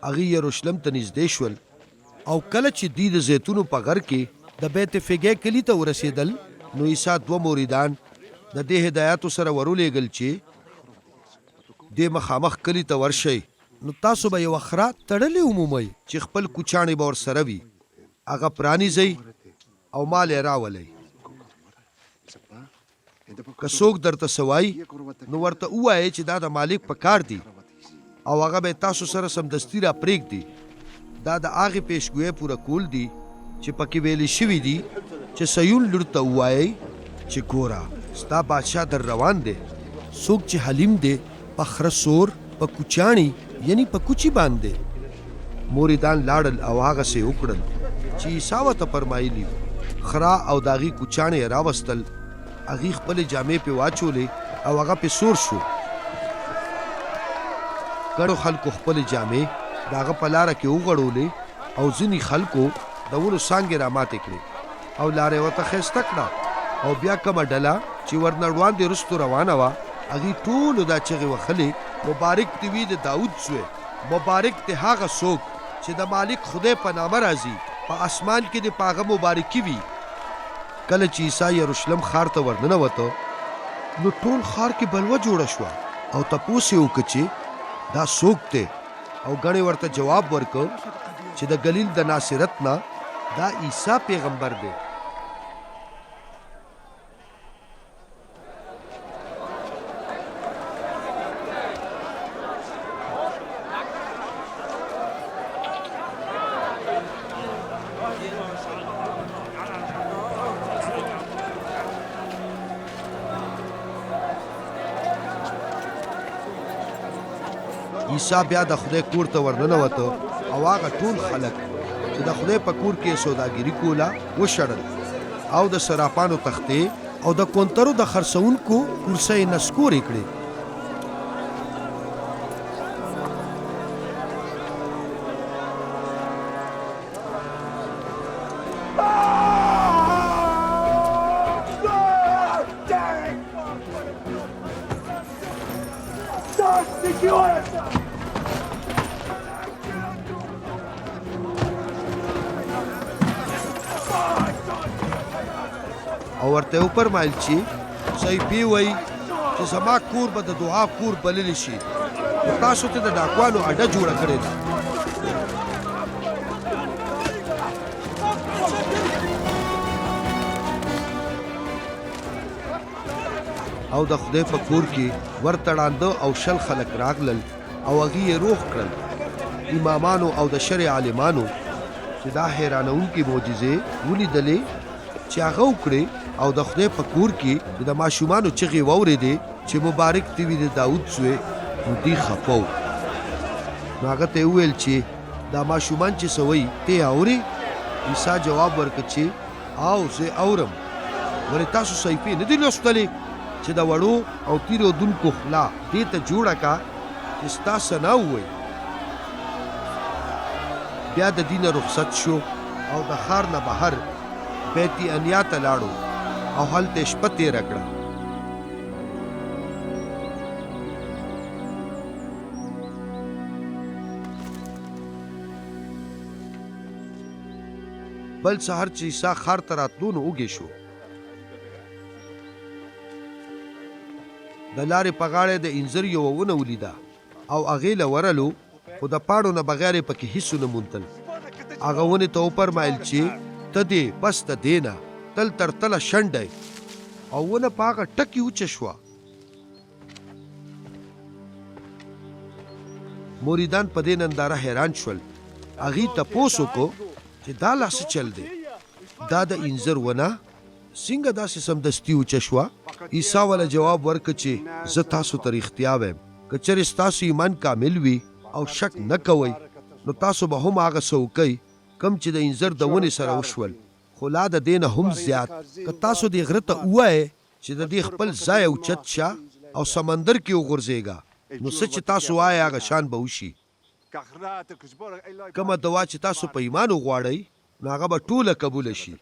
هغې یروشلم ته نږدې شول او کله چې دوی د زیتونو په غر کې د بیت فګې کلي ته ورسېدل نو عیسی 2 مریدان د دې هدایاتو سره ورولېږل چې دې مخامخ کلي ته ورشئ نو تاسو به یوه خره تړلې ومومئ چې خپل کوچاڼې به ورسره وي هغه پرانیزئ او مال یې راولئ که څوک درته څه وایي نو ورته ووایئ چې دا د مالک په کار دی او هغه به تاسو سره سمدستي را پرېږدي دا د هغې پیشګویۍ پوره کول دي چې پکې ویلې شوي دي چې صیون لور ته ووایئ چې ګوره ستا بادشاه در روان دی څوک چې حلیم دی په خره سور په کوچاڼي یعنی په کوچي باندې موریدان لاړل او هغسې وکړل چې عیسی ورته فرمایلي خره او د هغې کوچاڼې یې راوستل هغې خپلې جامې پې واچولې او هغه پې سور شو ګڼو خلکو خپلې جامې د هغه په لاره کې وغړولې او ځینې خلکو د ونو څانګې را ماتې کړې او لاره یې ورته ښایسته کړه او بیا کومه ډله چې ورنه وړاندې رستو روانه وه هغې ټولو دا چغې وهلې مبارک دې وي د داود زوی مبارک دې هغه څوک چې د مالک خدای په نامه راځي په اسمان کې دې په هغه مبارکي وي کله چې عیسی یروشلم ښار ته ورننوته نو ټول ښار کې بلوه جوړه شوه او تپوس یې وکړه چې دا څوک دی او ګڼې ورته جواب ورکړ چې د ګلیل د ناصرت نه دا عیسی پیغمبر دی عیسی بیا د خدای کور ته ورننوته او هغه ټول خلک چې د خدای په کور کې سوداګري کوله وشړل او د صرافانو تختې او د کونترو د خرڅوونکو کرسۍ نسکورې کړې او ورته وفرمایل چې صحیفې وایي چې زما کور به د دعا کور بللی شي نو تاسو ته د ډاکوانو اډه جوړه کړې ده او د خدای په کور کې ورتړانده او شل خلک راغلل او هغې یې روغ کړل امامانو او د شرع عالمانو چې دا حیرانوونکې معجزې ولیدلې چې هغه وکړې او د خدای په کور کې د ماشومانو چغې واورېدې چې مبارک دې وي د داود زوی نو دوی خفه وو نو هغه ته یې وویل چې دا ماشومان چې څه وایي ته یې اورې عیسی جواب ورکړ چې او زه اورم ولې تاسو صحیفې نه دي لوستلې چې د وړو او تېرېدونکو خوله دې ته جوړه کا چې ستا ثنا ووایي بیا د دې نه رخصت شو او د ښار نه بهر بیت انیا ته لاړو او هلته شپه تېره کړه بل سهار چې عیسی ښار ته راتلو نو وږی شو د لارې په غاړه د انځر یوه ونه ولیده او هغې له ورلو خو د پاڼو نه بغیر یې پکې هېڅ ونه موندل هغه ونې ته وفرمایل چې ته دې بس د دې نه تل تر تله شنډی او ونه په هغه ټکي وچه شوه مریدان په دې ننداره حیران شول هغې تپوس وکړو چې دا لا څه چل دی دا د انځر ونه څنګه داسې سمدستي وچه شوه عیسی وله جواب ورکړ چې زه تاسو ته رښتیا وایم که چېرې ستاسو ایمان کامل وي او شک نه کوئ نو تاسو به هم هغه څه وکئ کم چې د انځر د ونې سره وشول خو لا د دې نه هم زیات که تاسو دې غره ته ووایئ چې د دې خپل ځای اوچت شه او سمندر کې وغورځېږه نو څه چې تاسو وایئ هغه شان به وشي کومه دعا چې تاسو په ایمان وغواړئ نو هغه به ټوله قبوله شي